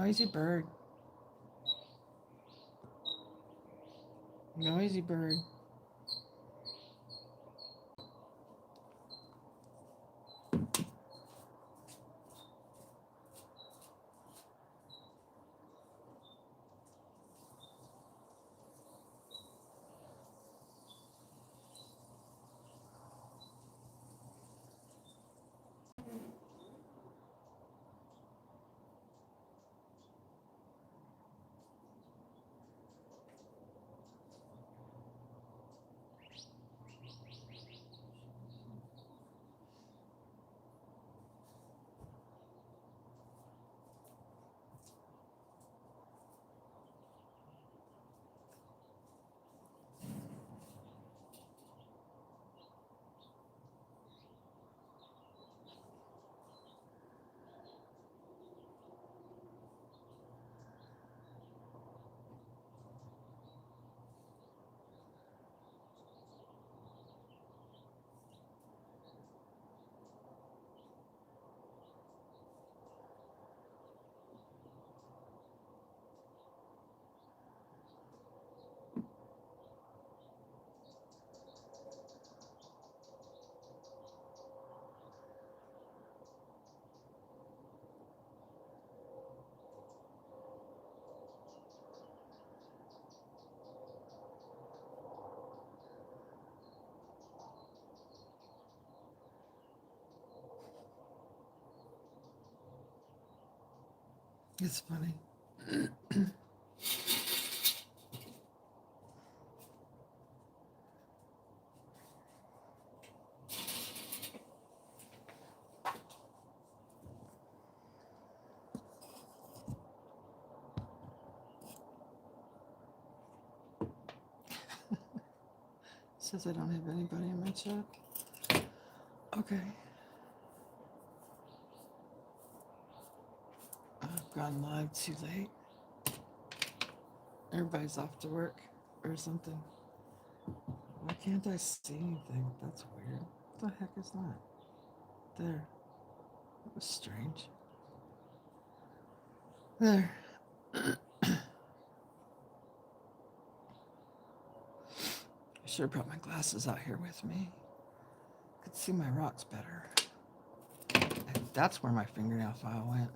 Noisy bird. Noisy bird. It's funny. Says I don't have anybody in my chat. Okay. I've gone live too late. Everybody's off to work or something. Why can't I see anything? That's weird. What the heck is that? There. That was strange. There. I should have brought my glasses out here with me. Could see my rocks better. And that's where my fingernail file went.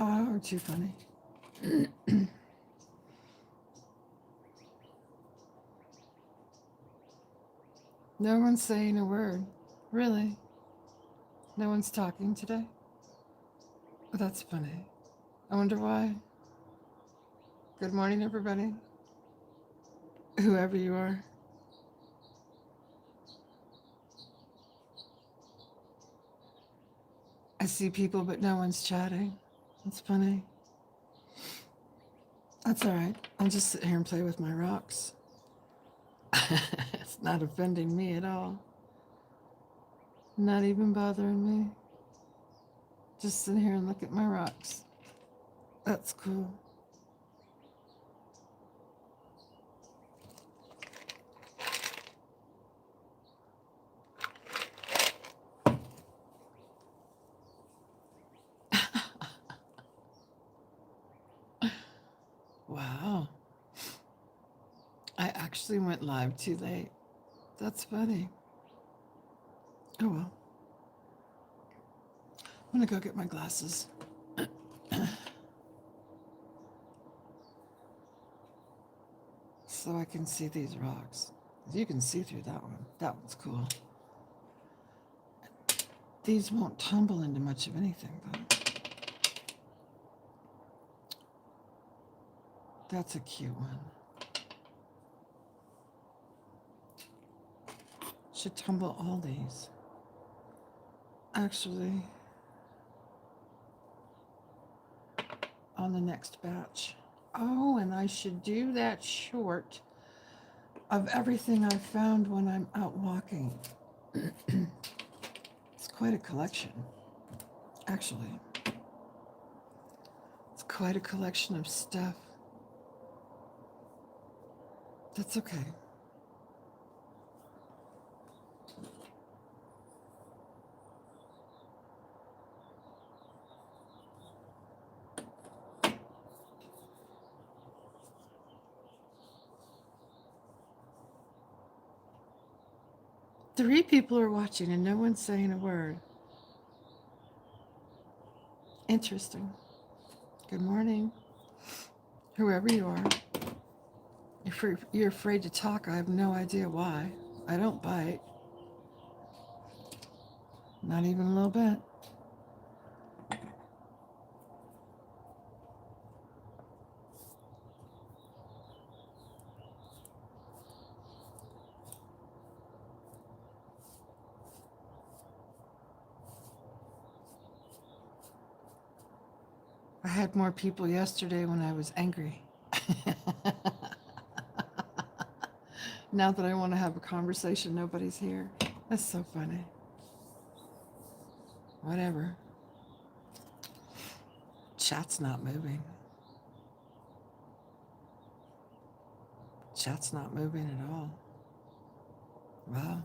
Oh, too funny. No one's saying a word. Really? No one's talking today? Oh, that's funny. I wonder why. Good morning, everybody. Whoever you are. I see people, but no one's chatting. That's funny. That's all right. I'll just sit here and play with my rocks. It's not offending me at all. Not even bothering me. Just sit here and look at my rocks. That's cool. Wow. I actually went live too late. That's funny. Oh well. I'm gonna go get my glasses. So I can see these rocks. You can see through that one. That one's cool. These won't tumble into much of anything, though. That's a cute one. Should tumble all these. Actually, on the next batch. Oh, and I should do that short of everything I've found when I'm out walking. It's quite a collection, actually. It's quite a collection of stuff. That's okay. 3 people are watching and no one's saying a word. Interesting. Good morning, whoever you are. If you're afraid to talk, I have no idea why. I don't bite. Not even a little bit. I had more people yesterday when I was angry. Now that I want to have a conversation, nobody's here. That's so funny. Whatever. Chat's not moving. Chat's not moving at all. Wow.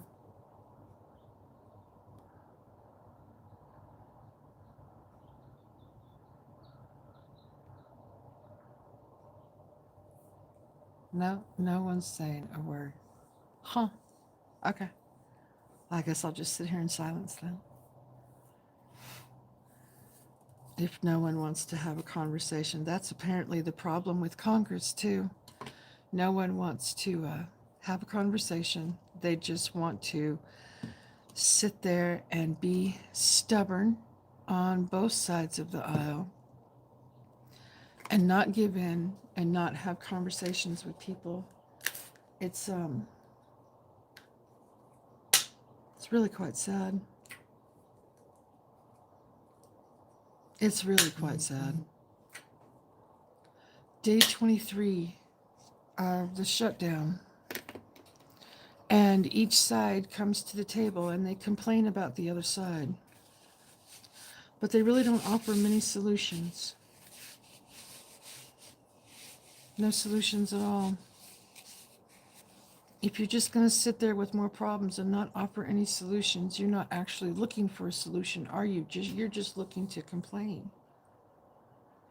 No one's saying a word. Huh. Okay. I guess I'll just sit here in silence then. If no one wants to have a conversation, that's apparently the problem with Congress, too. No one wants to have a conversation. They just want to sit there and be stubborn on both sides of the aisle and not give in and not have conversations with people. It's really quite sad. It's really quite sad. Day 23 of the shutdown. And each side comes to the table and they complain about the other side. But they really don't offer many solutions. No solutions at all. If you're just going to sit there with more problems and not offer any solutions, you're not actually looking for a solution, are you? You're just looking to complain.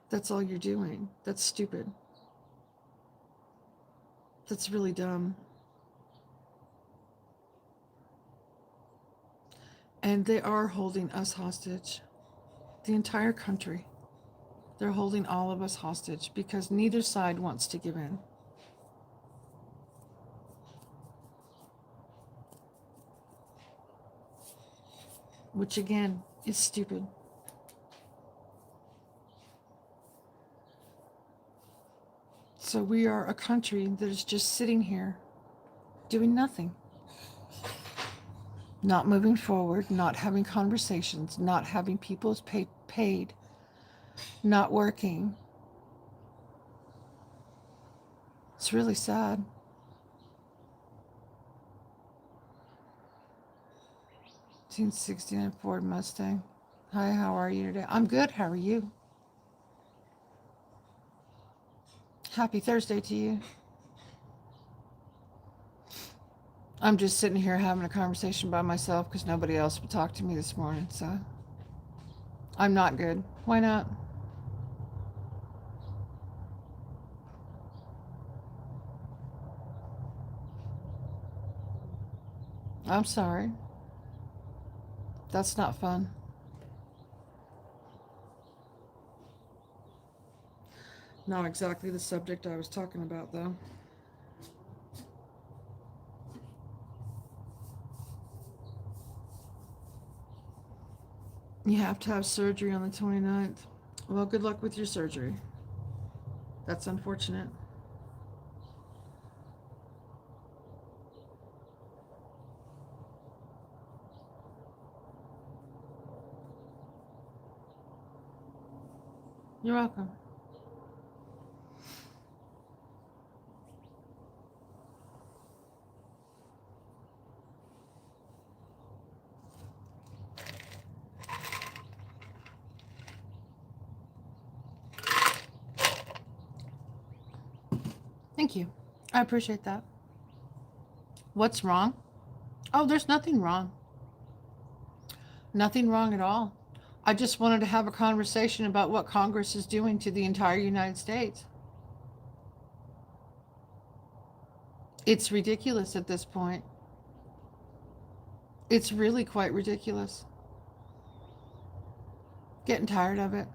That's all you're doing. That's stupid. That's really dumb. And they are holding us hostage. The entire country. They're holding all of us hostage because neither side wants to give in. Which again is stupid. So we are a country that is just sitting here doing nothing. Not moving forward, not having conversations, not having people paid, not working. It's really sad. '69 Ford Mustang. Hi, how are you today? I'm good. How are you? Happy Thursday to you. I'm just sitting here having a conversation by myself because nobody else would talk to me this morning, so I'm not good. Why not? I'm sorry. That's not fun. Not exactly the subject I was talking about, though. You have to have surgery on the 29th. Well, good luck with your surgery. That's unfortunate. You're welcome. Thank you. I appreciate that. What's wrong? Oh, there's nothing wrong. Nothing wrong at all. I just wanted to have a conversation about what Congress is doing to the entire United States. It's ridiculous at this point. It's really quite ridiculous. Getting tired of it.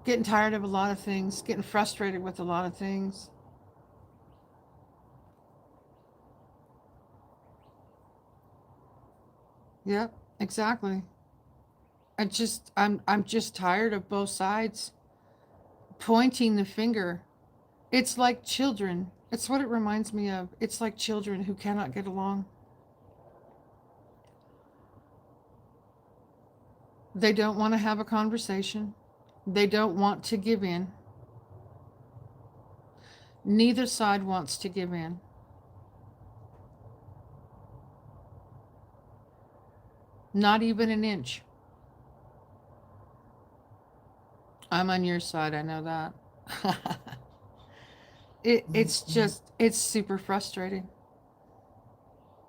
Getting tired of a lot of things. Getting frustrated with a lot of things. Yep, exactly. I'm just tired of both sides pointing the finger. It's like children. It's what it reminds me of. It's like children who cannot get along. They don't want to have a conversation. They don't want to give in. Neither side wants to give in. Not even an inch. I'm on your side, I know that. It's super frustrating.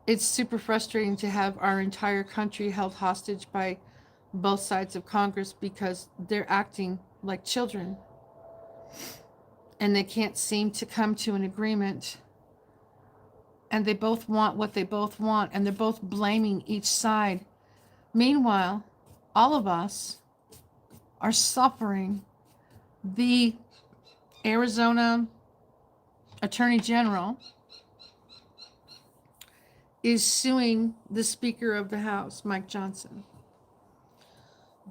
It's super frustrating to have our entire country held hostage by both sides of Congress because they're acting like children and they can't seem to come to an agreement, and they both want what they both want, and they're both blaming each side. Meanwhile, all of us are suffering. The Arizona Attorney General is suing the Speaker of the House, Mike Johnson,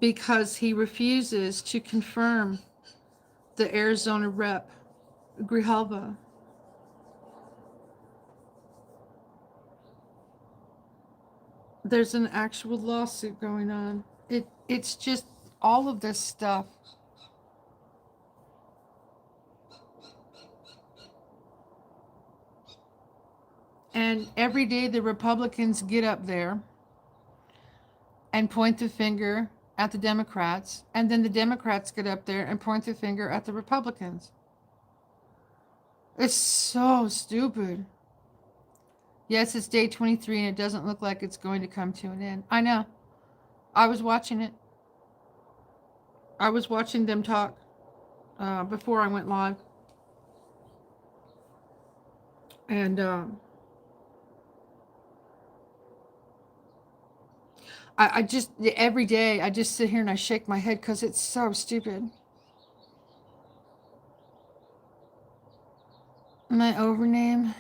because he refuses to confirm the Arizona rep, Grijalva. There's an actual lawsuit going on. It's just all of this stuff. And every day the Republicans get up there and point the finger at the Democrats, and then the Democrats get up there and point the finger at the Republicans. It's so stupid. Yes, it's day 23 and it doesn't look like it's going to come to an end. I know. I was watching it. I was watching them talk before I went live. And I just, every day, I just sit here and I shake my head because it's so stupid. My overname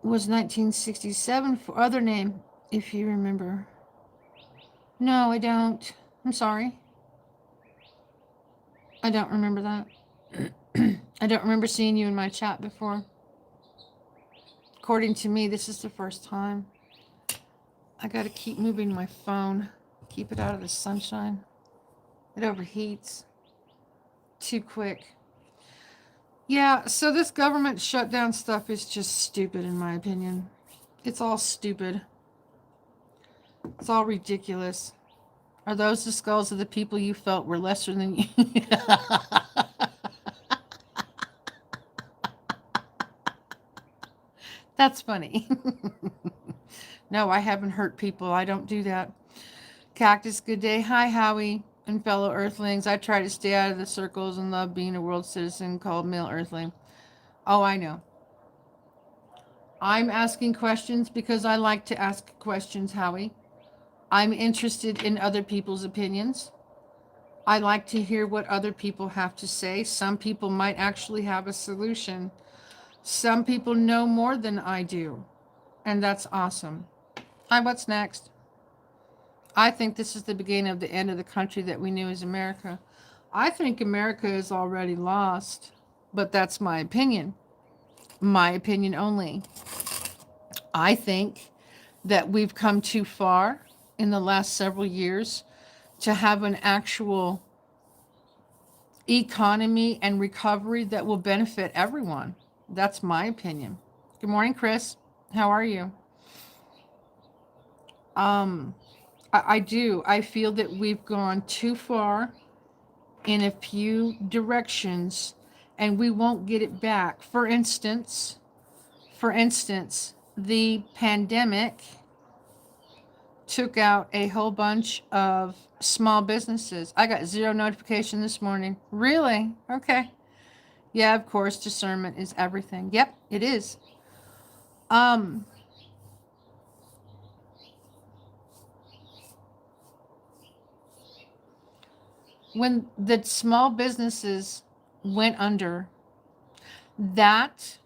was 1967 for other name, if you remember. No, I don't. I'm sorry. I don't remember that. I don't remember seeing you in my chat before. According to me, this is the first time. I gotta keep moving my phone. Keep it out of the sunshine. It overheats too quick. Yeah, so this government shutdown stuff is just stupid in my opinion. It's all stupid. It's all ridiculous. Are those the skulls of the people you felt were lesser than you? That's funny. No, I haven't hurt people. I don't do that. Cactus, good day. Hi, Howie and fellow Earthlings. I try to stay out of the circles and love being a world citizen called male Earthling. Oh, I know. I'm asking questions because I like to ask questions, Howie. I'm interested in other people's opinions. I like to hear what other people have to say. Some people might actually have a solution. Some people know more than I do, and that's awesome. Hi, what's next? I think this is the beginning of the end of the country that we knew as America. I think America is already lost, but that's my opinion. My opinion only. I think that we've come too far in the last several years to have an actual economy and recovery that will benefit everyone. That's my opinion. Good morning, Chris. How are you? I do. I feel that we've gone too far in a few directions and we won't get it back. For instance, the pandemic took out a whole bunch of small businesses. I got 0 notification this morning. Really? Okay. Yeah, of course, discernment is everything. Yep, it is. Um, when the small businesses went under, that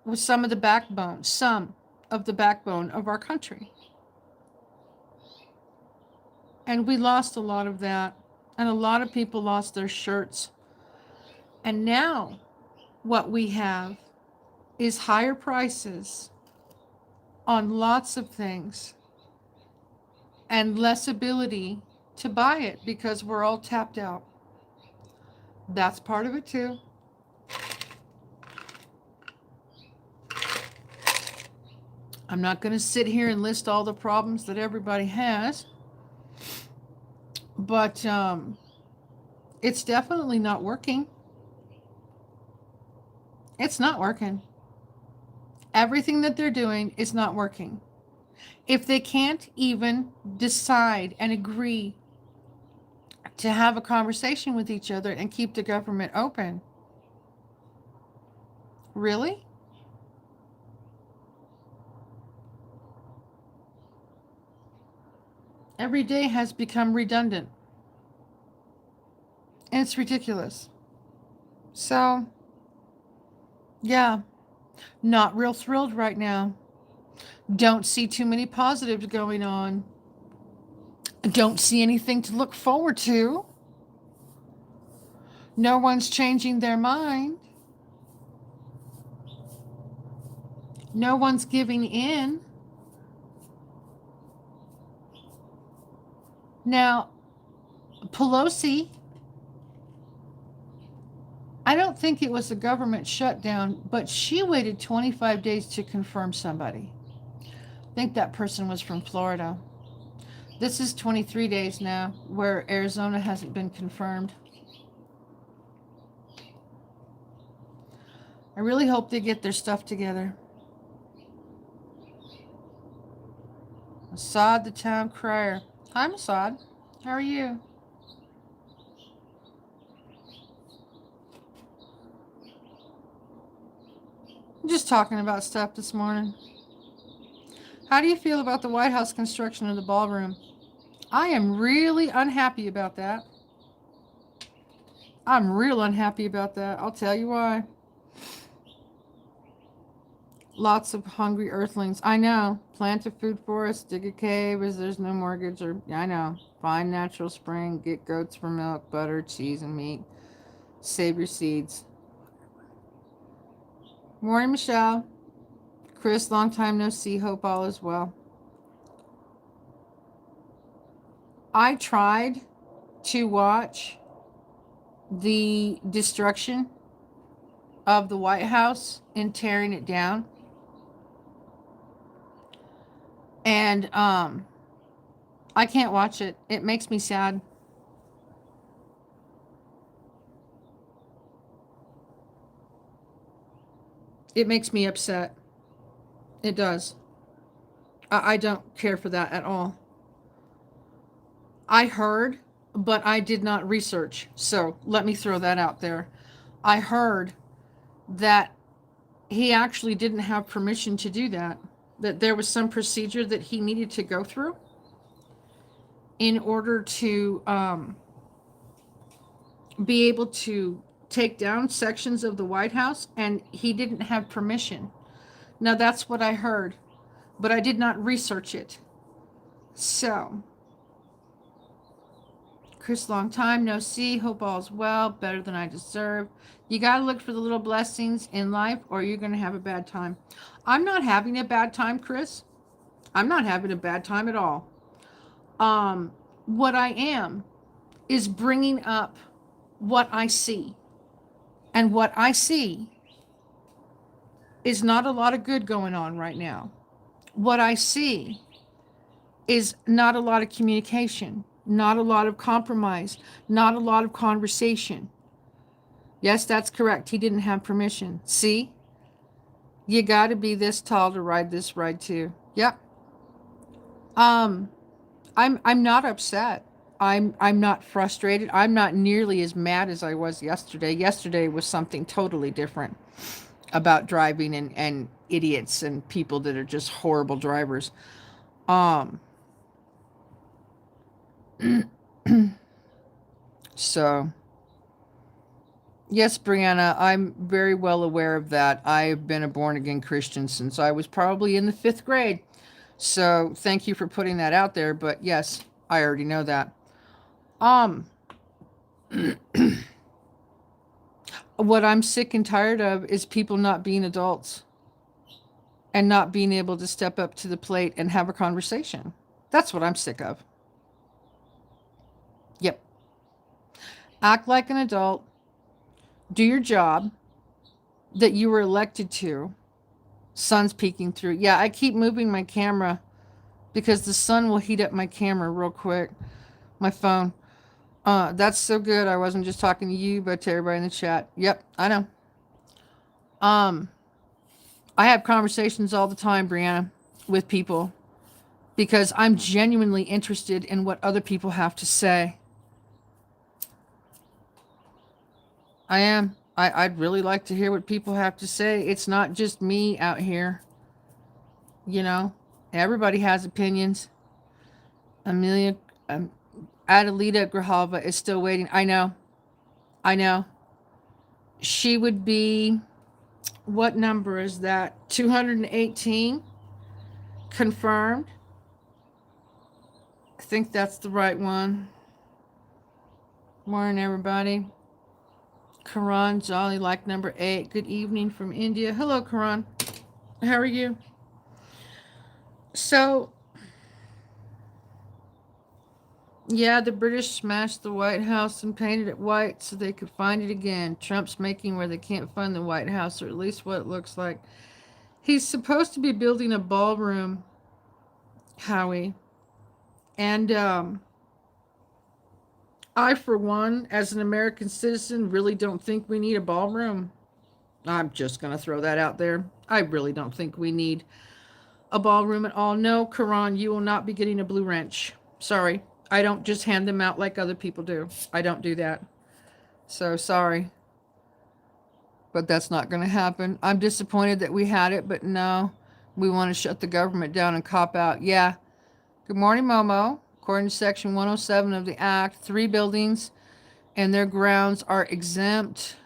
was some of the backbone of our country. And we lost a lot of that. And a lot of people lost their shirts. And now what we have is higher prices on lots of things and less ability to buy it because we're all tapped out. That's part of it too. I'm not going to sit here and list all the problems that everybody has, but it's definitely not working. It's not working. Everything that they're doing is not working. If they can't even decide and agree to have a conversation with each other and keep the government open, really? Every day has become redundant. And it's ridiculous. So, yeah, not real thrilled right now. Don't see too many positives going on. Don't see anything to look forward to. No one's changing their mind. No one's giving in. Now, Pelosi, I don't think it was a government shutdown, but she waited 25 days to confirm somebody. I think that person was from Florida. This is 23 days now where Arizona hasn't been confirmed. I really hope they get their stuff together. Assad, the town crier. Hi, Assad. How are you? I'm just talking about stuff this morning. How do you feel about the White House construction of the ballroom? I am really unhappy about that. I'm real unhappy about that. I'll tell you why. Lots of hungry earthlings. I know. Plant a food forest, dig a cave as there's no mortgage, or I know. Find natural spring, get goats for milk, butter, cheese, and meat. Save your seeds. Morning, Michelle. Chris, long time no see. Hope all is well. I tried to watch the destruction of the White House and tearing it down. And I can't watch it. It makes me sad. It makes me upset. It does. I don't care for that at all. I heard, but I did not research. So let me throw that out there. I heard that he actually didn't have permission to do that, that there was some procedure that he needed to go through in order to be able to take down sections of the White House, and he didn't have permission. Now, that's what I heard, but I did not research it. So, Chris, long time no see. Hope all's well. Better than I deserve. You got to look for the little blessings in life, or you're going to have a bad time. I'm not having a bad time, Chris. I'm not having a bad time at all. What I am is bringing up what I see. And what I see is not a lot of good going on right now. What I see is not a lot of communication, not a lot of compromise, not a lot of conversation. Yes, that's correct. He didn't have permission. See? You got to be this tall to ride this ride too. Yep. I'm not upset. I'm not frustrated. I'm not nearly as mad as I was yesterday. Yesterday was something totally different. about driving and idiots and people that are just horrible drivers. Um, so yes, Brianna, I'm very well aware of that. I've been a born again Christian since I was probably in the 5th grade. So thank you for putting that out there. But yes, I already know that. Um, what I'm sick and tired of is people not being adults and not being able to step up to the plate and have a conversation. That's what I'm sick of. Yep. Act like an adult, do your job that you were elected to. Sun's peeking through. Yeah, I keep moving my camera because the sun will heat up my camera real quick. My phone. That's so good. I wasn't just talking to you, but to everybody in the chat. Yep, I know. Um, I have conversations all the time, Brianna, with people because I'm genuinely interested in what other people have to say. I am. I'd really like to hear what people have to say. It's not just me out here. You know, everybody has opinions. Amelia, Adelita Grijalva is still waiting. I know. I know. She would be, what number is that? 218 confirmed. I think that's the right one. Morning, everybody. Karan Jolly, like number 8. Good evening from India. Hello, Karan. How are you? So, yeah, the British smashed the White House and painted it white so they could find it again. Trump's making where they can't find the White House, or at least what it looks like. He's supposed to be building a ballroom, Howie. And I, for one, as an American citizen, really don't think we need a ballroom. I'm just going to throw that out there. I really don't think we need a ballroom at all. No, Karan, you will not be getting a blue wrench. Sorry. I don't just hand them out like other people do. I don't do that. So sorry. But that's not going to happen. I'm disappointed that we had it, but no. We want to shut the government down and cop out. Yeah. Good morning, Momo. According to Section 107 of the Act, 3 buildings and their grounds are exempt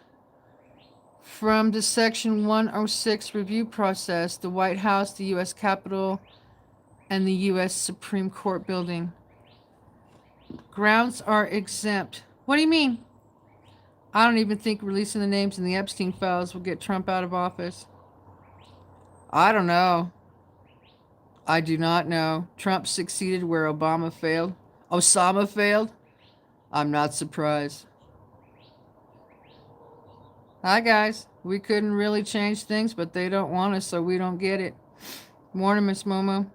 from the Section 106 review process: the White House, the U.S. Capitol, and the U.S. Supreme Court building. Grounds are exempt. What do you mean? I don't even think releasing the names in the Epstein files will get Trump out of office. I don't know. I do not know. Trump succeeded where Obama failed. Osama failed? I'm not surprised. Hi, guys. We couldn't really change things, but they don't want us, so we don't get it. Morning, Miss Momo.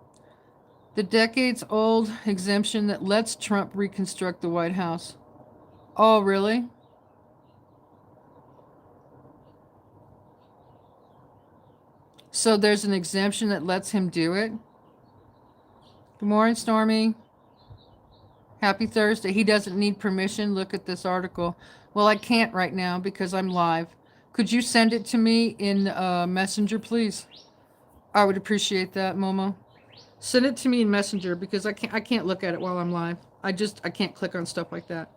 The decades-old exemption that lets Trump reconstruct the White House. Oh, really? So there's an exemption that lets him do it? Good morning, Stormy. Happy Thursday. He doesn't need permission. Look at this article. Well, I can't right now because I'm live. Could you send it to me in Messenger, please? I would appreciate that, Momo. Send it to me in Messenger because I can't look at it while I'm live. I can't click on stuff like that.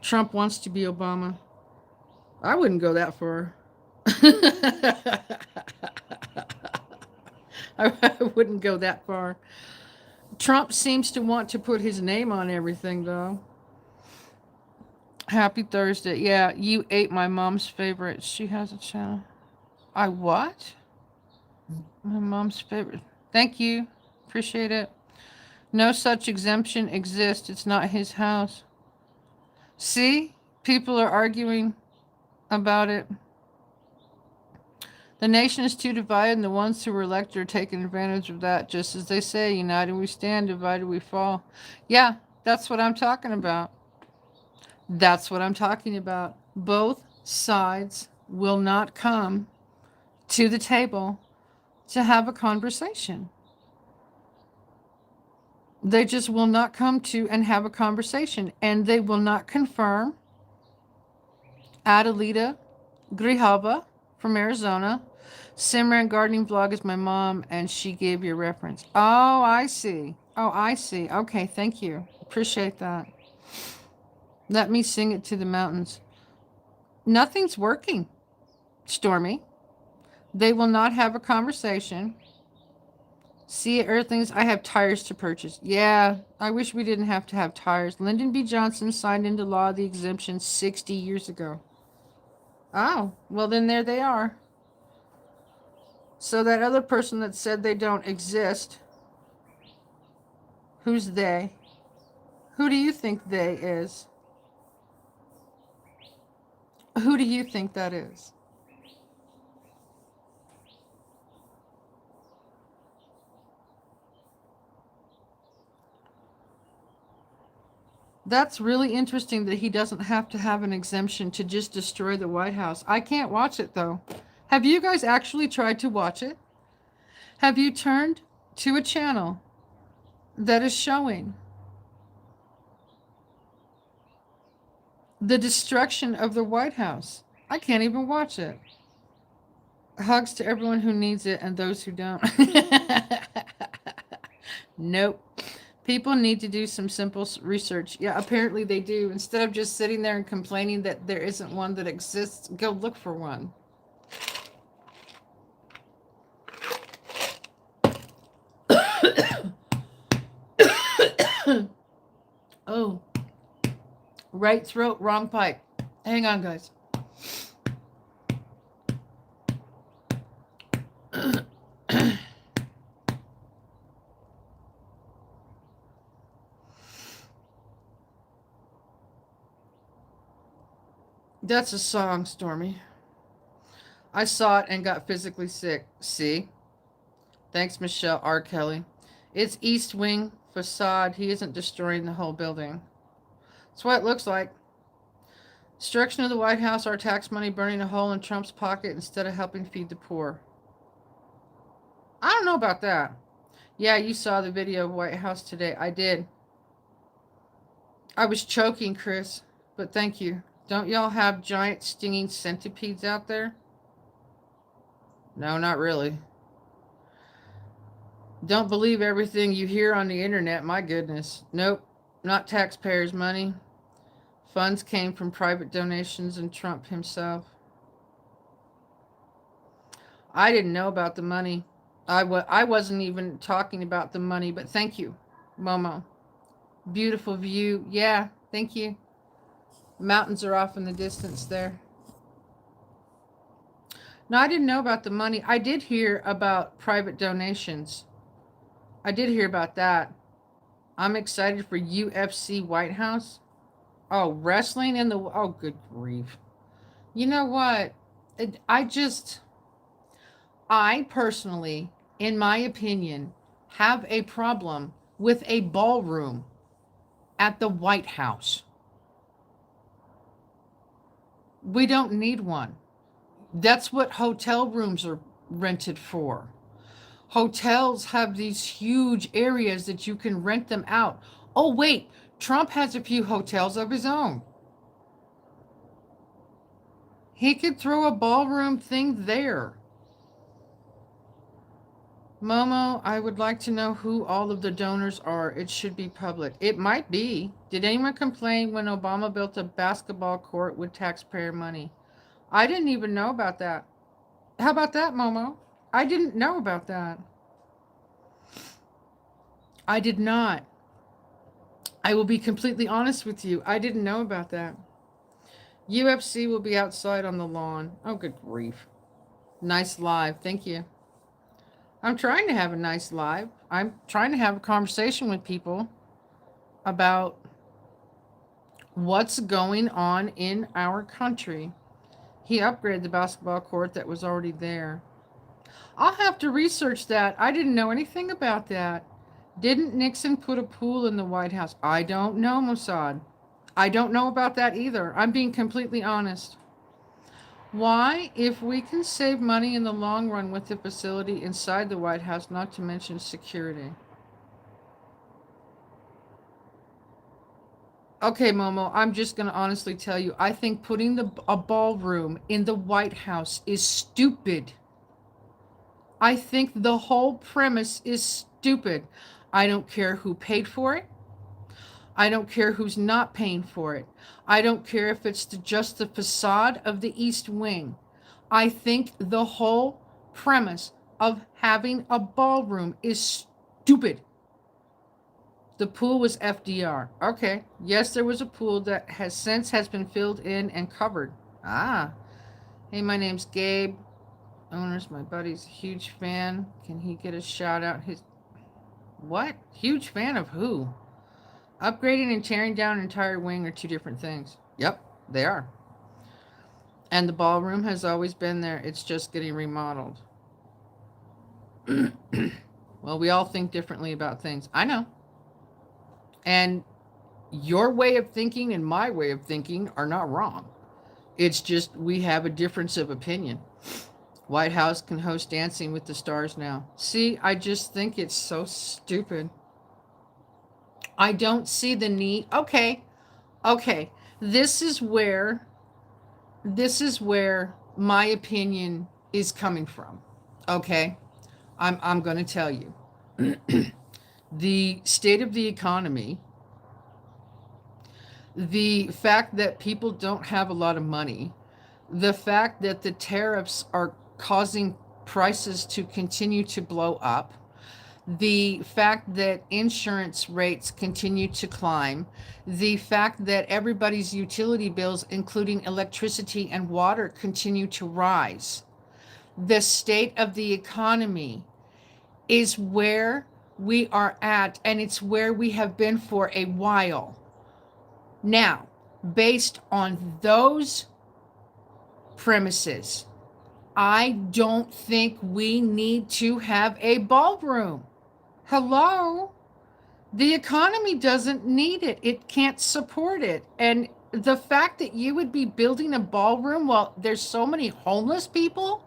Trump wants to be Obama. I wouldn't go that far. I wouldn't go that far. Trump seems to want to put his name on everything, though. Happy Thursday. Yeah, you ate my mom's favorite. She has a channel. I what? My mom's favorite. Thank you. Appreciate it. No such exemption exists. It's not his house. See? People are arguing about it. The nation is too divided, and the ones who were elected are taking advantage of that. Just as they say, united we stand, divided we fall. Yeah, that's what I'm talking about. That's what I'm talking about. Both sides will not come to the table to have a conversation. They just will not come to and have a conversation. And they will not confirm Adelita Grijalva from Arizona. Simran Gardening Vlog is my mom, and she gave you a reference. Oh, I see. Oh, I see. Okay, thank you. Appreciate that. Let me sing it to the mountains. Nothing's working, Stormy. They will not have a conversation. See, everything's. I have tires to purchase. Yeah, I wish we didn't have to have tires. Lyndon B. Johnson signed into law the exemption 60 years ago. Oh, well, then there they are. So that other person that said they don't exist, who's they? Who do you think they is? Who do you think that is? That's really interesting that he doesn't have to have an exemption to just destroy the White House. I can't watch it, though. Have you guys actually tried to watch it? Have you turned to a channel that is showing the destruction of the White House? I can't even watch it. Hugs to everyone who needs it and those who don't. Nope. People need to do some simple research. Yeah, apparently they do. Instead of just sitting there and complaining that there isn't one that exists, go look for one. Oh, right throat, wrong pipe. Hang on, guys. That's a song, Stormy. I saw it and got physically sick. See? Thanks, Michelle R. Kelly. It's East Wing facade. He isn't destroying the whole building. That's what it looks like. Destruction of the White House, our tax money burning a hole in Trump's pocket instead of helping feed the poor. I don't know about that. Yeah, you saw the video of White House today. I did. I was choking, Chris, but thank you. Don't y'all have giant stinging centipedes out there? No, not really. Don't believe everything you hear on the internet. My goodness. Nope, not taxpayers' money. Funds came from private donations and Trump himself. I didn't know about the money. I wasn't even talking about the money, but thank you, Momo. Beautiful view. Yeah, thank you. Mountains are off in the distance there. No, I didn't know about the money. I did hear about private donations. I did hear about that. I'm excited for UFC White House. Oh, wrestling in the... Oh, good grief. You know what? I personally, in my opinion, have a problem with a ballroom at the White House. We don't need one. That's what hotel rooms are rented for. Hotels have these huge areas that you can rent them out. Oh, wait, Trump has a few hotels of his own. He could throw a ballroom thing there. Momo, I would like to know who all of the donors are. It should be public. It might be. Did anyone complain when Obama built a basketball court with taxpayer money? I didn't even know about that. How about that, Momo? I didn't know about that. I did not. I will be completely honest with you. I didn't know about that. UFC will be outside on the lawn. Oh, good grief. Nice live. Thank you. I'm trying to have a nice live. I'm trying to have a conversation with people about what's going on in our country. He upgraded the basketball court that was already there. I'll have to research that. I didn't know anything about that. Didn't Nixon put a pool in the White House? I don't know, Mossad. I don't know about that either. I'm being completely honest. Why, if we can save money in the long run with the facility inside the White House, not to mention security? Okay, Momo, I'm just going to honestly tell you, I think putting a ballroom in the White House is stupid. I think the whole premise is stupid. I don't care who paid for it. I don't care who's not paying for it. I don't care if it's just the facade of the East Wing. I think the whole premise of having a ballroom is stupid. The pool was FDR. Okay. Yes, there was a pool that has been filled in and covered. Ah. Hey, my name's Gabe. Owners, my buddy's a huge fan. Can he get a shout out? His what? Huge fan of who? Upgrading and tearing down an entire wing are two different things. Yep, they are. And the ballroom has always been there. It's just getting remodeled. Well, we all think differently about things. I know. And your way of thinking and my way of thinking are not wrong. It's just we have a difference of opinion. White House can host Dancing with the Stars now. See, I just think it's so stupid. I don't see the need. Okay. Okay. This is where my opinion is coming from. Okay? I'm going to tell you. The state of the economy, the fact that people don't have a lot of money, the fact that the tariffs are causing prices to continue to blow up, the fact that insurance rates continue to climb, the fact that everybody's utility bills, including electricity and water, continue to rise. The state of the economy is where we are at, and it's where we have been for a while. Now, based on those premises, I don't think we need to have a ballroom. Hello? The economy doesn't need it. It can't support it. And the fact that you would be building a ballroom while there's so many homeless people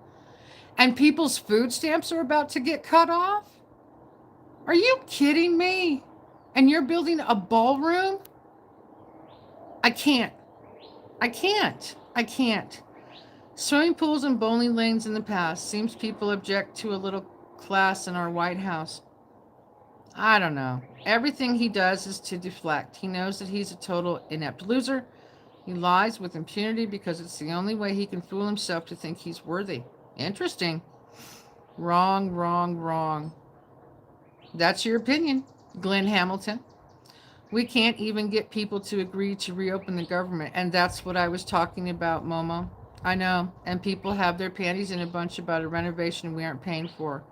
and people's food stamps are about to get cut off? Are you kidding me? And you're building a ballroom? I can't. I can't. I can't. Swimming pools and bowling lanes in the past. Seems people object to a little class in our White House. I don't know. Everything he does is to deflect. He knows that he's a total inept loser. He lies with impunity because it's the only way he can fool himself to think he's worthy. Interesting. Wrong, wrong, wrong. That's your opinion, Glenn Hamilton. We can't even get people to agree to reopen the government. And that's what I was talking about, Momo. I know. And people have their panties in a bunch about a renovation we aren't paying for.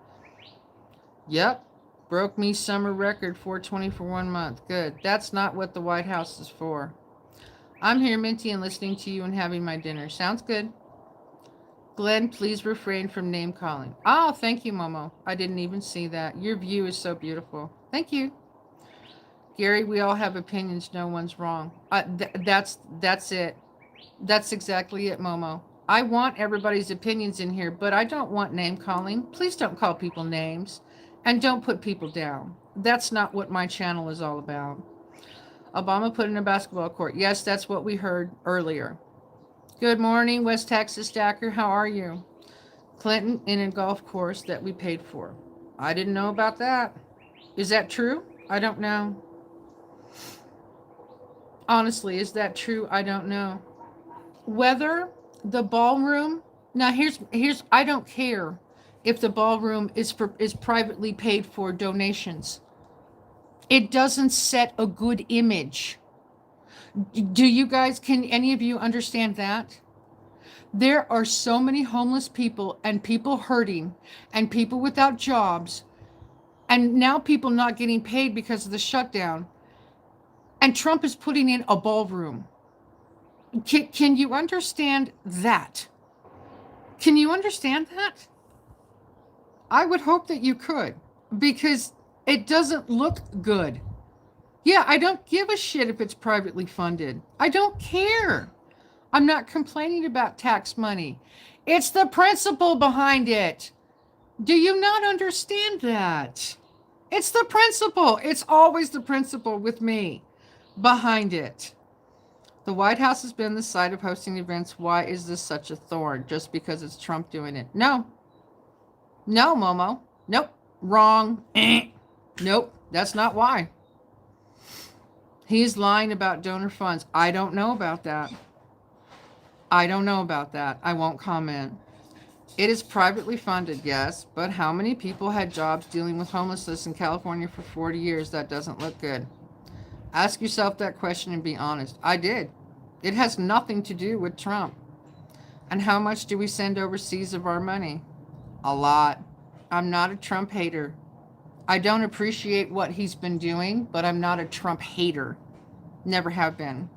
Yep. Broke me summer record, 420 for 1 month. Good. That's not what the White House is for. I'm here, Minty, and listening to you and having my dinner. Sounds good. Glenn, please refrain from name calling. Oh, thank you, Momo. I didn't even see that. Your view is so beautiful. Thank you. Gary, we all have opinions. No one's wrong. That's it. That's exactly it, Momo. I want everybody's opinions in here, but I don't want name calling. Please don't call people names. And don't put people down. That's not what my channel is all about. Obama put in a basketball court. Yes, that's what we heard earlier. Good morning, West Texas Stacker. How are you? Clinton in a golf course that we paid for. I didn't know about that. Is that true? I don't know. Honestly, is that true? I don't know. Whether the ballroom, now here's I don't care if the ballroom is privately paid for donations. It doesn't set a good image. Do you guys, can any of you understand that? There are so many homeless people and people hurting and people without jobs and now people not getting paid because of the shutdown. And Trump is putting in a ballroom. Can you understand that? Can you understand that? I would hope that you could, because it doesn't look good. Yeah, I don't give a shit if it's privately funded. I don't care. I'm not complaining about tax money. It's the principle behind it. Do you not understand that? It's the principle. It's always the principle with me. behind it. The White House has been the site of hosting events. Why is this such a thorn? Just because it's Trump doing it? No. No, Momo. Nope. Wrong. Nope. That's not why. He's lying about donor funds. I don't know about that. I don't know about that. I won't comment. It is privately funded, yes, but how many people had jobs dealing with homelessness in California for 40 years? That doesn't look good. Ask yourself that question and be honest. I did. It has nothing to do with Trump. And how much do we send overseas of our money? A lot. I'm not a Trump hater. I don't appreciate what he's been doing, but I'm not a Trump hater. Never have been.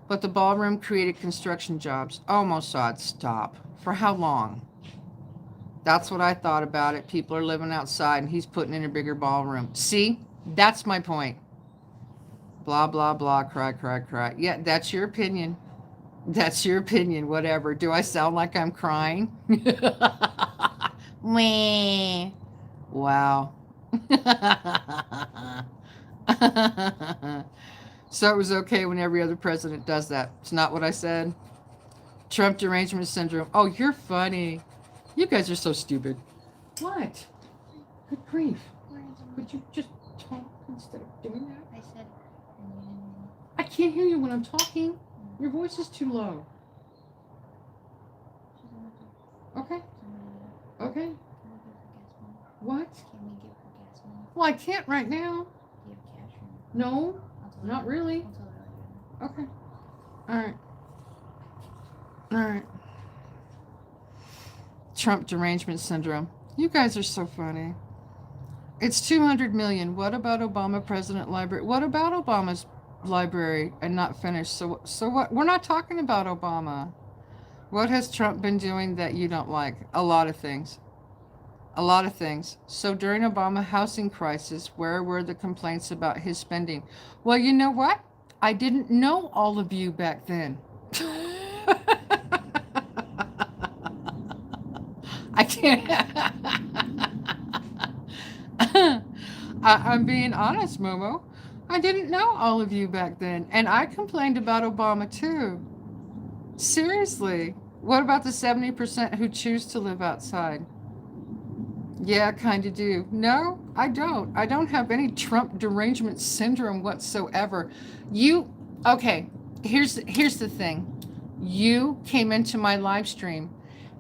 But the ballroom created construction jobs. Oh, Mossad, stop. For how long? That's what I thought about it. People are living outside and he's putting in a bigger ballroom. See? That's my point. Blah, blah, blah, cry, cry, cry. Yeah, that's your opinion. That's your opinion, whatever. Do I sound like I'm crying? Meh. Wow. So it was okay when every other president does that. It's not what I said. Trump derangement syndrome. Oh, you're funny. You guys are so stupid. What? Good grief. Could you just talk instead of doing that? I said, I can't hear you when I'm talking. Your voice is too low. Okay. Okay. What? Can we give her gas money? Well, I can't right now. Do you have cash? No, not really. Okay. All right. All right. Trump derangement syndrome. You guys are so funny. It's 200 million. What about Obama President Library? What about Obama's library and not finished? So what? We're not talking about Obama. What has Trump been doing that you don't like? A lot of things. A lot of things. So during Obama housing crisis, where were the complaints about his spending? Well, you know what? I didn't know all of you back then. I can't. I'm being honest, Momo. I didn't know all of you back then. And I complained about Obama too. Seriously. What about the 70% who choose to live outside? Yeah, kind of do. No, I don't. I don't have any Trump derangement syndrome whatsoever. Okay, here's the thing. You came into my live stream,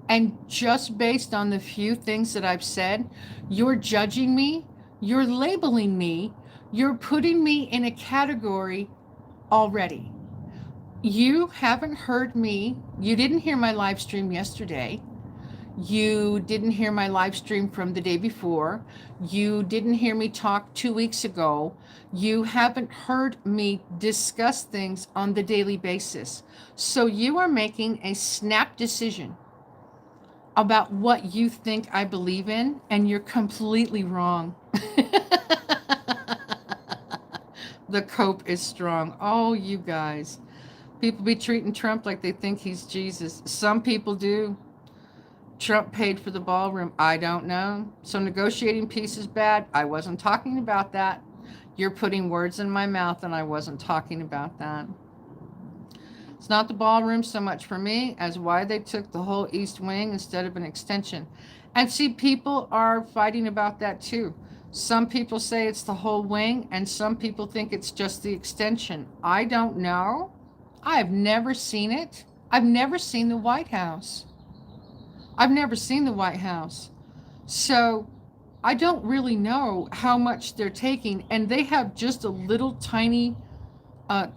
and just based on the few things that I've said, you're judging me, you're labeling me, you're putting me in a category already. You haven't heard me. You didn't hear my live stream yesterday. You didn't hear my live stream from the day before. You didn't hear me talk 2 weeks ago. You haven't heard me discuss things on the daily basis. So you are making a snap decision about what you think I believe in, and you're completely wrong. The cope is strong. Oh, you guys. People be treating Trump like they think he's Jesus. Some people do. Trump paid for the ballroom. I don't know. So negotiating peace is bad. I wasn't talking about that. You're putting words in my mouth, and I wasn't talking about that. It's not the ballroom so much for me as why they took the whole East Wing instead of an extension. And see, people are fighting about that too. Some people say it's the whole wing, and some people think it's just the extension. I don't know. I've never seen it. I've never seen the White House. I've never seen the White House. So I don't really know how much they're taking. And they have just a little tiny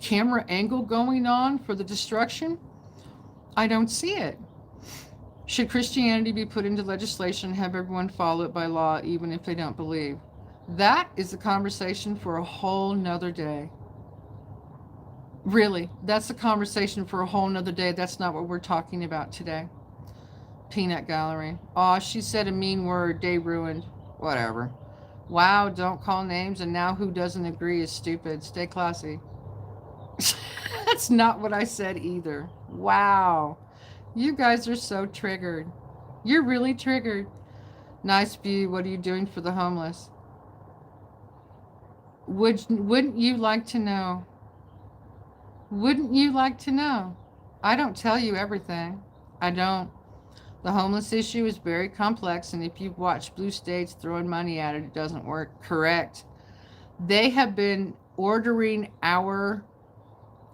camera angle going on for the destruction. I don't see it. Should Christianity be put into legislation and have everyone follow it by law, even if they don't believe? That is a conversation for a whole nother day. Really, that's a conversation for a whole nother day. That's not what we're talking about today. Peanut Gallery. Aw, she said a mean word. Day ruined. Whatever. Wow, don't call names, and now who doesn't agree is stupid. Stay classy. That's not what I said either. Wow. You guys are so triggered. You're really triggered. Nice view. What are you doing for the homeless? Wouldn't you like to know? Wouldn't you like to know? I don't tell you everything. I don't. The homeless issue is very complex, and if you've watched blue states throwing money at it, it doesn't work. Correct. They have been ordering our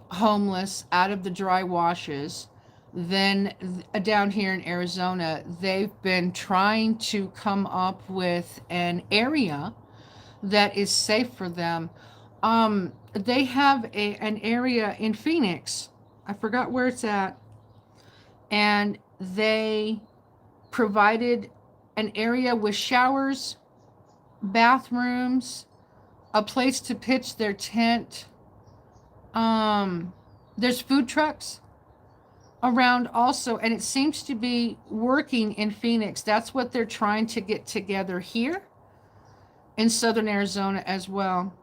homeless out of the dry washes. Then down here in Arizona, they've been trying to come up with an area that is safe for them. They have an area in Phoenix. I forgot where it's at. And they provided an area with showers, bathrooms, a place to pitch their tent. There's food trucks around also, and it seems to be working in Phoenix. That's what they're trying to get together here in southern Arizona as well.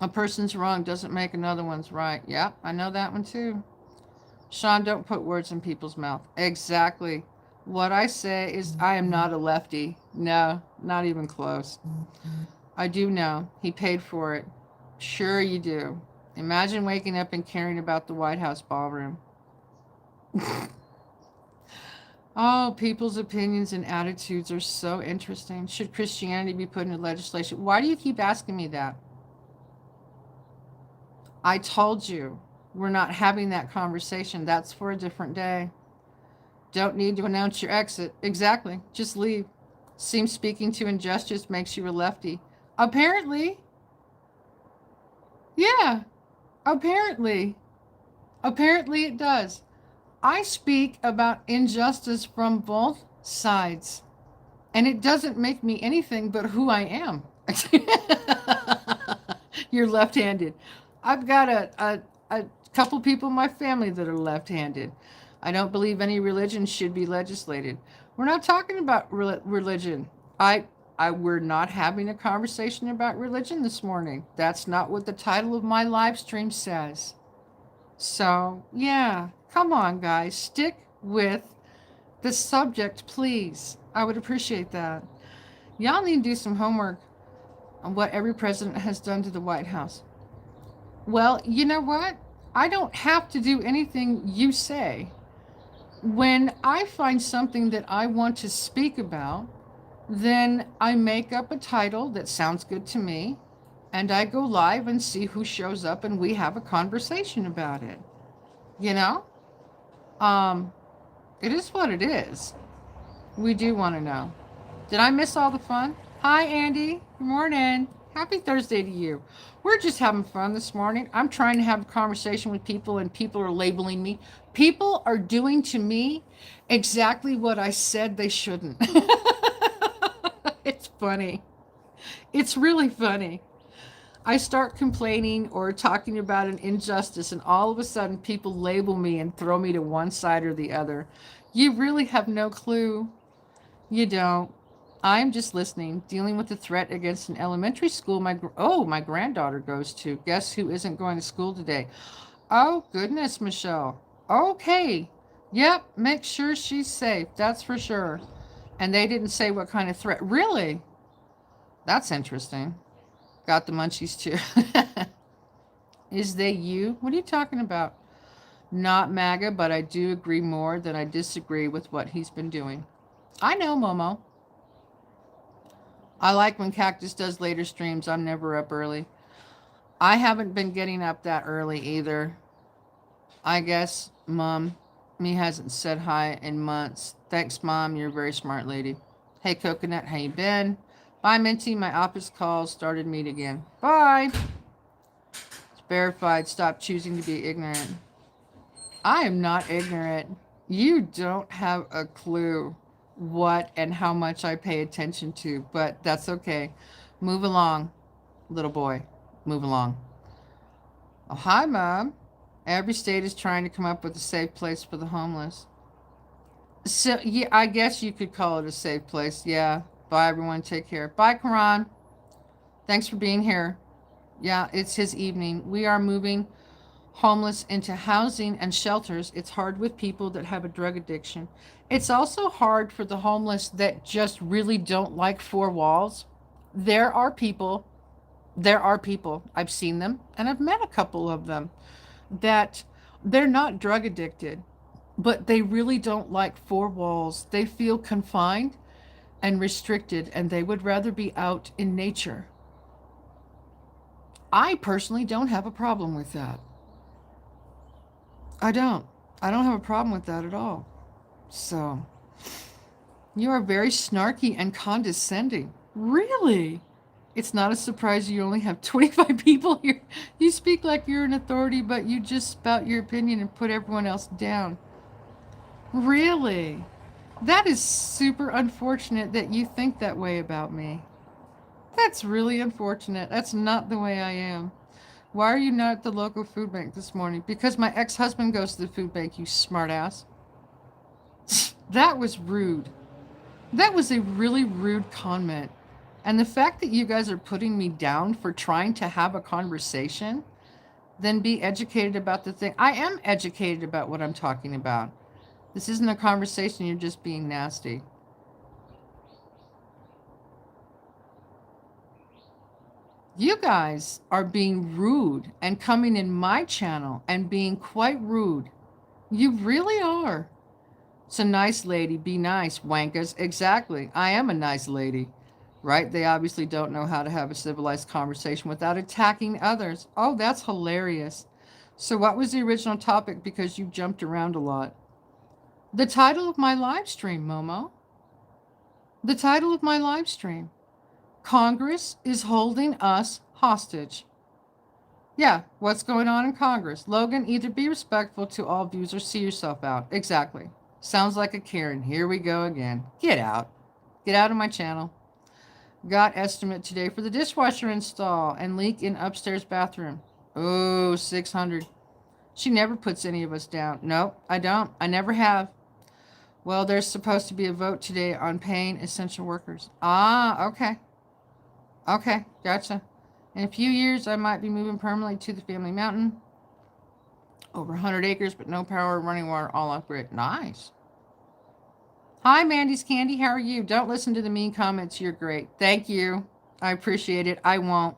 A person's wrong doesn't make another one's right. Yep, I know that one too. Sean, don't put words in people's mouth. Exactly. What I say is I am not a lefty. No, not even close. I do know. He paid for it. Sure you do. Imagine waking up and caring about the White House ballroom. Oh, people's opinions and attitudes are so interesting. Should Christianity be put into legislation? Why do you keep asking me that? I told you we're not having that conversation. That's for a different day. Don't need to announce your exit. Exactly. Just leave. Seems speaking to injustice makes you a lefty. Apparently. Yeah. Apparently. Apparently it does. I speak about injustice from both sides. And it doesn't make me anything but who I am. You're left-handed. I've got a couple people in my family that are left-handed. I don't believe any religion should be legislated. We're not talking about religion. We're not having a conversation about religion this morning. That's not what the title of my live stream says. So, yeah, come on, guys. Stick with the subject, please. I would appreciate that. Y'all need to do some homework on what every president has done to the White House. Well, you know what? I don't have to do anything you say. When I find something that I want to speak about, then I make up a title that sounds good to me, and I go live and see who shows up, and we have a conversation about it. You know? It is what it is. We do want to know. Did I miss all the fun? Hi, Andy. Good morning. Happy Thursday to you. We're just having fun this morning. I'm trying to have a conversation with people, and people are labeling me. People are doing to me exactly what I said they shouldn't. It's funny. It's really funny. I start complaining or talking about an injustice, and all of a sudden people label me and throw me to one side or the other. You really have no clue. You don't. I'm just listening, dealing with the threat against an elementary school my granddaughter goes to. Guess who isn't going to school today? Oh, goodness, Michelle. Okay. Yep, make sure she's safe. That's for sure. And they didn't say what kind of threat. Really? That's interesting. Got the munchies too. Is they you? What are you talking about? Not MAGA, but I do agree more that I disagree with what he's been doing. I know, Momo. I like when Cactus does later streams. I'm never up early. I haven't been getting up that early either. I guess Mom me hasn't said hi in months. Thanks, Mom. You're a very smart lady. Hey, Coconut. How you been? Bye, Minty. My office calls started meet again. Bye. It's verified. Stop choosing to be ignorant. I am not ignorant. You don't have a clue what and how much I pay attention to, but that's okay. Move along, little boy. Move along. Oh, hi, Mom. Every state is trying to come up with a safe place for the homeless. So, yeah, I guess you could call it a safe place. Yeah. Bye, everyone. Take care. Bye, Karan. Thanks for being here. Yeah, it's his evening. We are moving homeless into housing and shelters. It's hard with people that have a drug addiction. It's also hard for the homeless that just really don't like four walls. There are people There are people, I've seen them, and I've met a couple of them, that they're not drug addicted, but they really don't like four walls. They feel confined and restricted, and they would rather be out in nature. I personally don't have a problem with that. I don't. I don't have a problem with that at all. So, you are very snarky and condescending. Really? It's not a surprise you only have 25 people here. You speak like you're an authority, but you just spout your opinion and put everyone else down. Really? That is super unfortunate that you think that way about me. That's really unfortunate. That's not the way I am. Why are you not at the local food bank this morning? Because my ex-husband goes to the food bank, you smartass. That was rude. That was a really rude comment. And the fact that you guys are putting me down for trying to have a conversation, then be educated about the thing. I am educated about what I'm talking about. This isn't a conversation, you're just being nasty. You guys are being rude and coming in my channel and being quite rude. You really are. It's a nice lady. Be nice, wankas. Exactly. I am a nice lady. Right? They obviously don't know how to have a civilized conversation without attacking others. Oh, that's hilarious. So what was the original topic? Because you jumped around a lot. The title of my live stream, Momo. The title of my live stream. Congress is holding us hostage. Yeah, what's going on in Congress? Logan, either be respectful to all views or see yourself out. Exactly. Sounds like a Karen. Here we go again. Get out. Get out of my channel. Got estimate today for the dishwasher install and leak in upstairs bathroom. Oh, 600. She never puts any of us down. Nope, I don't. I never have. Well, there's supposed to be a vote today on paying essential workers. Ah, okay. Okay, gotcha. In a few years, I might be moving permanently to the family mountain. Over 100 acres, but no power, running water, all off grid. Nice. Hi, Mandy's Candy. How are you? Don't listen to the mean comments. You're great. Thank you. I appreciate it. I won't.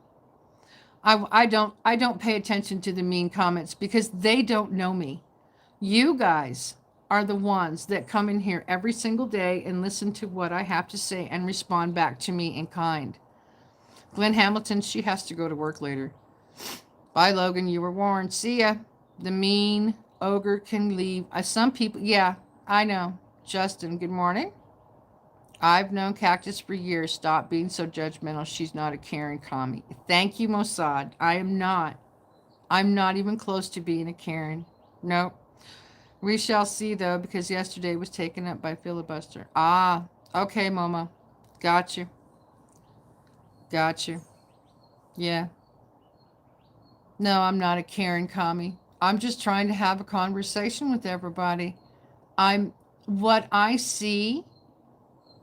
I don't pay attention to the mean comments because they don't know me. You guys are the ones that come in here every single day and listen to what I have to say and respond back to me in kind. Glenn Hamilton, she has to go to work later. Bye, Logan. You were warned. See ya. The mean ogre can leave. Some people, yeah, I know. Justin, good morning. I've known Cactus for years. Stop being so judgmental. She's not a Karen commie. Thank you, Mossad. I am not. I'm not even close to being a Karen. Nope. We shall see, though, because yesterday was taken up by filibuster. Ah, okay, Momo. Got you. Got you. Yeah. No, I'm not a Karen commie. I'm just trying to have a conversation with everybody. What I see,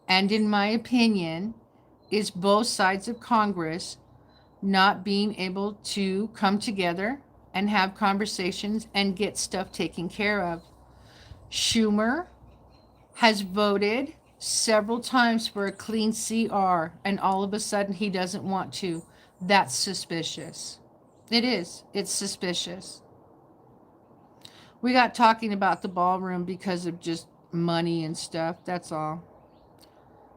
and in my opinion, is both sides of Congress not being able to come together and have conversations and get stuff taken care of. Schumer has voted several times for a clean CR, and all of a sudden he doesn't want to. That's suspicious. It is. It's suspicious. We got talking about the ballroom because of just money and stuff. That's all.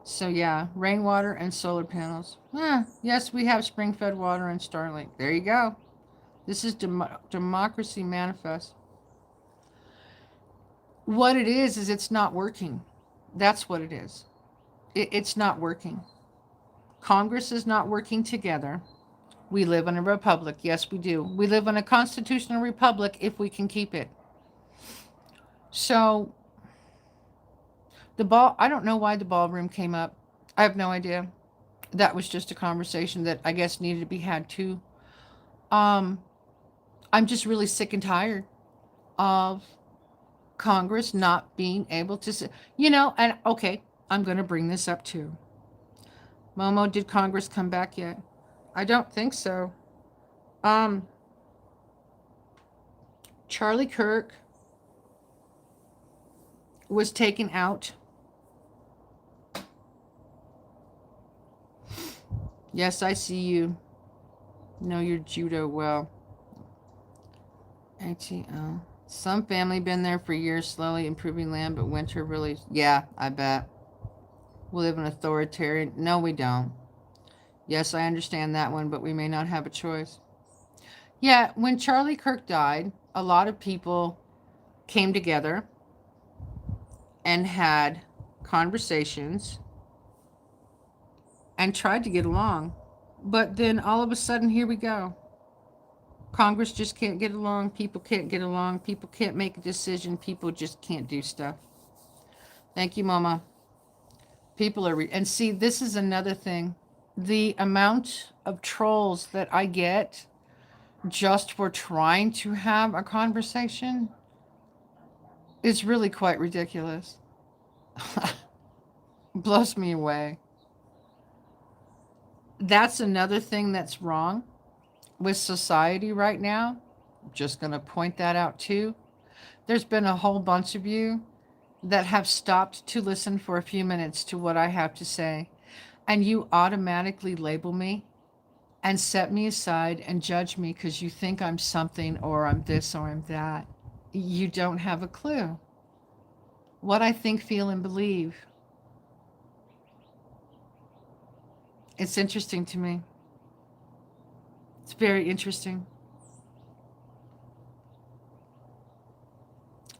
So yeah, rainwater and solar panels. Yes, we have spring-fed water and Starlink. There you go. This is democracy manifest. What it is it's not working. That's what it is. It's not working. Congress is not working together. We live in a republic. Yes, we do. We live in a constitutional republic if we can keep it. So I don't know why the ballroom came up. I have no idea. That was just a conversation that I guess needed to be had too. I'm just really sick and tired of Congress not being able to, and okay, I'm going to bring this up too. Momo, did Congress come back yet? I don't think so. Charlie Kirk was taken out. Yes, I see you. Know your judo well. ATL. Some family been there for years, slowly improving land, but winter really. Yeah, I bet. We live in authoritarian. No, we don't. Yes, I understand that one, but we may not have a choice. Yeah, when Charlie Kirk died, a lot of people came together and had conversations and tried to get along. But then all of a sudden, here we go. Congress just can't get along. People can't get along. People can't make a decision. People just can't do stuff. Thank you, Mama. People are, and see, this is another thing. The amount of trolls that I get just for trying to have a conversation is really quite ridiculous. Blows me away. That's another thing that's wrong with society right now. I'm just going to point that out too. There's been a whole bunch of you that have stopped to listen for a few minutes to what I have to say, and you automatically label me and set me aside and judge me because you think I'm something or I'm this or I'm that. You don't have a clue what I think, feel, and believe. It's interesting to me. It's very interesting.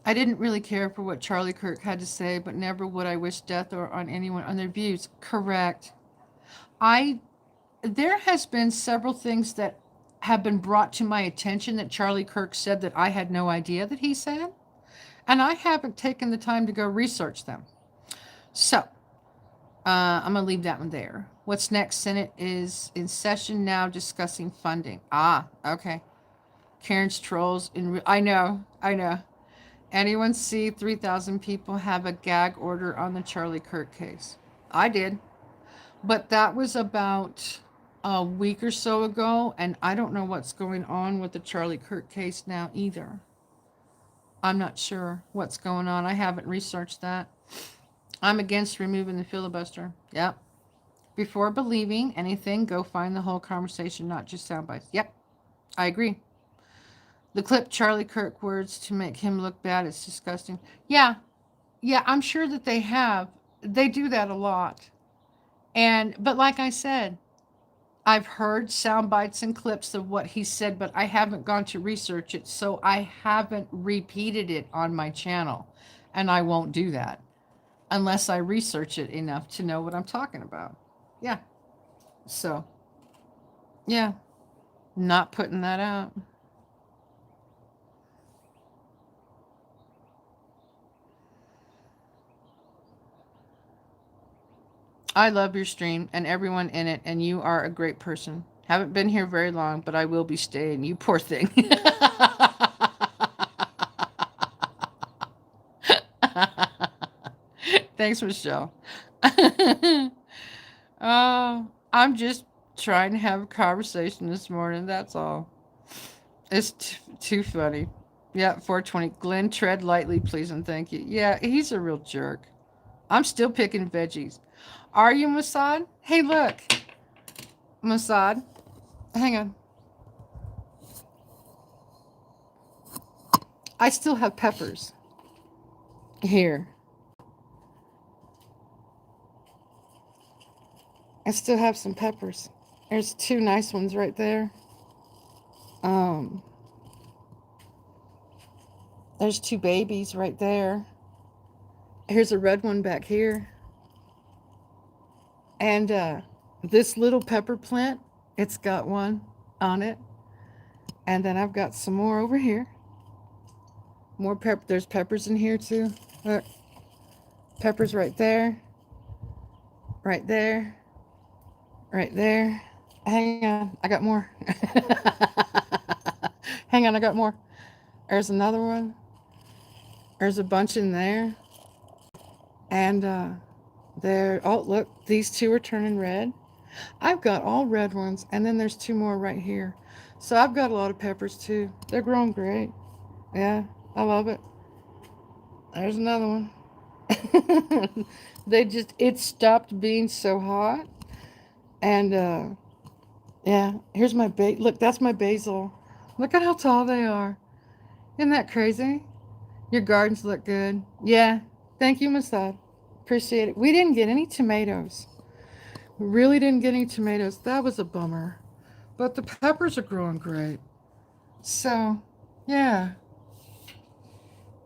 I didn't really care for what Charlie Kirk had to say, but never would I wish death or on anyone on their views. Correct. I There has been several things that have been brought to my attention that Charlie Kirk said that I had no idea that he said, and I haven't taken the time to go research them. So I'm going to leave that one there. What's next? Senate is in session now discussing funding. Ah, okay. Karen's trolls I know, I know. Anyone see 3,000 people have a gag order on the Charlie Kirk case? I did. But that was about a week or so ago, and I don't know what's going on with the Charlie Kirk case now either. I'm not sure what's going on. I haven't researched that. I'm against removing the filibuster. Yep. Before believing anything, go find the whole conversation, not just sound bites. Yep, I agree. The clip Charlie Kirk words to make him look bad is disgusting. Yeah, yeah, I'm sure that they have. They do that a lot. But like I said, I've heard sound bites and clips of what he said, but I haven't gone to research it, so I haven't repeated it on my channel. And I won't do that unless I research it enough to know what I'm talking about. Yeah. So, yeah, not putting that out. I love your stream and everyone in it, and you are a great person. Haven't been here very long, but I will be staying. You poor thing. Thanks, Michelle. Oh, I'm just trying to have a conversation this morning. That's all. It's too funny. Yeah, 420. Glenn, tread lightly, please, and thank you. Yeah, he's a real jerk. I'm still picking veggies. Are you, Masad? Hey, look. Masad. Hang on. I still have peppers. Here. I still have some peppers. There's two nice ones right there. Um, there's two babies right there. Here's a red one back here. And this little pepper plant, it's got one on it. And then I've got some more over here. More pepper. There's peppers in here too. Look. Peppers right there. Right there. Right there. Hang on. I got more. Hang on. I got more. There's another one. There's a bunch in there. And there. Oh, look. These two are turning red. I've got all red ones. And then there's two more right here. So I've got a lot of peppers too. They're growing great. Yeah. I love it. There's another one. It stopped being so hot. And Yeah, here's my look, that's my basil. Look at how tall they are. Isn't that crazy? Your gardens look good. Yeah, thank you, Masad. Appreciate it. We didn't get any tomatoes. We really didn't get any tomatoes. That was a bummer. But the peppers are growing great. So, yeah,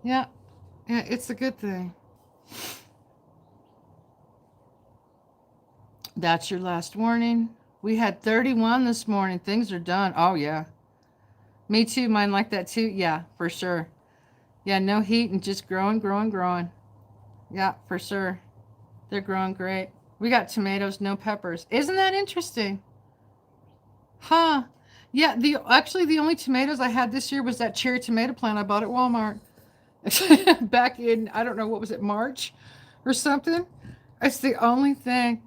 yeah, yeah, it's a good thing. That's your last warning. We had 31 this morning. Things are done. Oh, yeah. Me too. Mine like that too. Yeah, for sure. Yeah, no heat and just growing, growing, growing. Yeah, for sure. They're growing great. We got tomatoes, no peppers. Isn't that interesting? Huh. Yeah, the only tomatoes I had this year was that cherry tomato plant I bought at Walmart. Back in, I don't know, what was it, March or something? It's the only thing.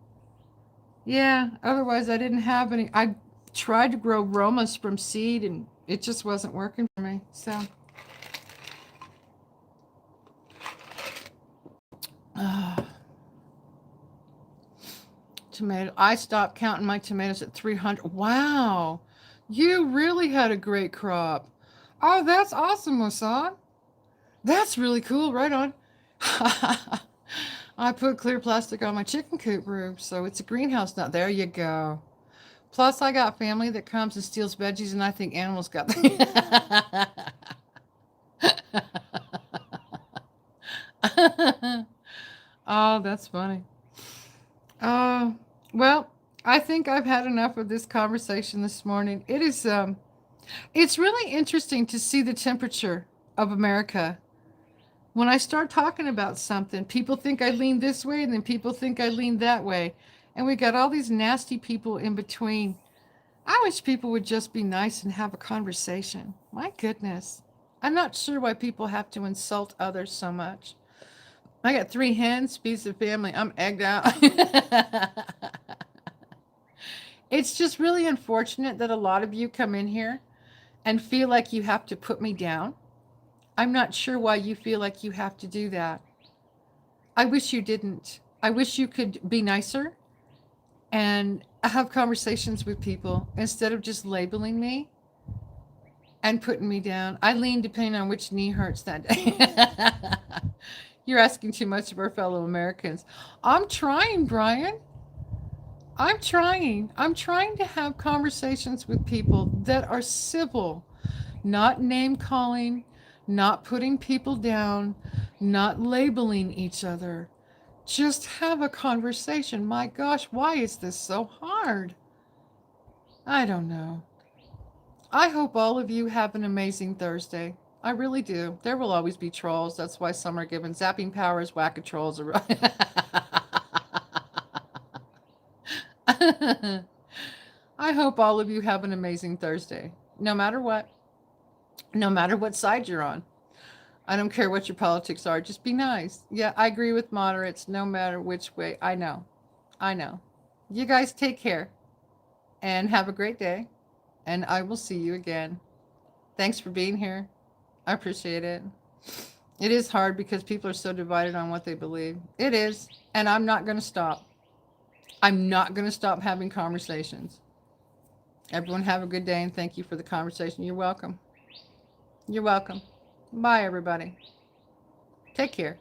Yeah, otherwise I didn't have any. I tried to grow Romas from seed and it just wasn't working for me. So, uh, tomato. I stopped counting my tomatoes at 300. Wow. You really had a great crop. Oh, that's awesome, Wasan. That's really cool. Right on. I put clear plastic on my chicken coop roof, so it's a greenhouse now. There you go. Plus, I got family that comes and steals veggies, and I think animals got the. Oh, that's funny. Uh, well, I think I've had enough of this conversation this morning. It's really interesting to see the temperature of America. When I start talking about something, people think I lean this way, and then people think I lean that way. And we got all these nasty people in between. I wish people would just be nice and have a conversation. My goodness. I'm not sure why people have to insult others so much. I got 3 hens, piece of family. I'm egged out. It's just really unfortunate that a lot of you come in here and feel like you have to put me down. I'm not sure why you feel like you have to do that. I wish you didn't. I wish you could be nicer and have conversations with people instead of just labeling me and putting me down. I lean depending on which knee hurts that day. You're asking too much of our fellow Americans. I'm trying, Brian. I'm trying. I'm trying to have conversations with people that are civil, not name calling, not putting people down, not labeling each other. Just have a conversation. My gosh, why is this so hard? I don't know. I hope all of you have an amazing Thursday. I really do. There will always be trolls. That's why some are given zapping powers, whack a trolls. I hope all of you have an amazing Thursday. No matter what, no matter what side you're on. I don't care what your politics are. Just be nice. Yeah, I agree with moderates no matter which way. I know. I know. You guys take care and have a great day. And I will see you again. Thanks for being here. I appreciate it. It is hard because people are so divided on what they believe. It is. And I'm not going to stop. I'm not going to stop having conversations. Everyone have a good day and thank you for the conversation. You're welcome. You're welcome. Bye, everybody. Take care.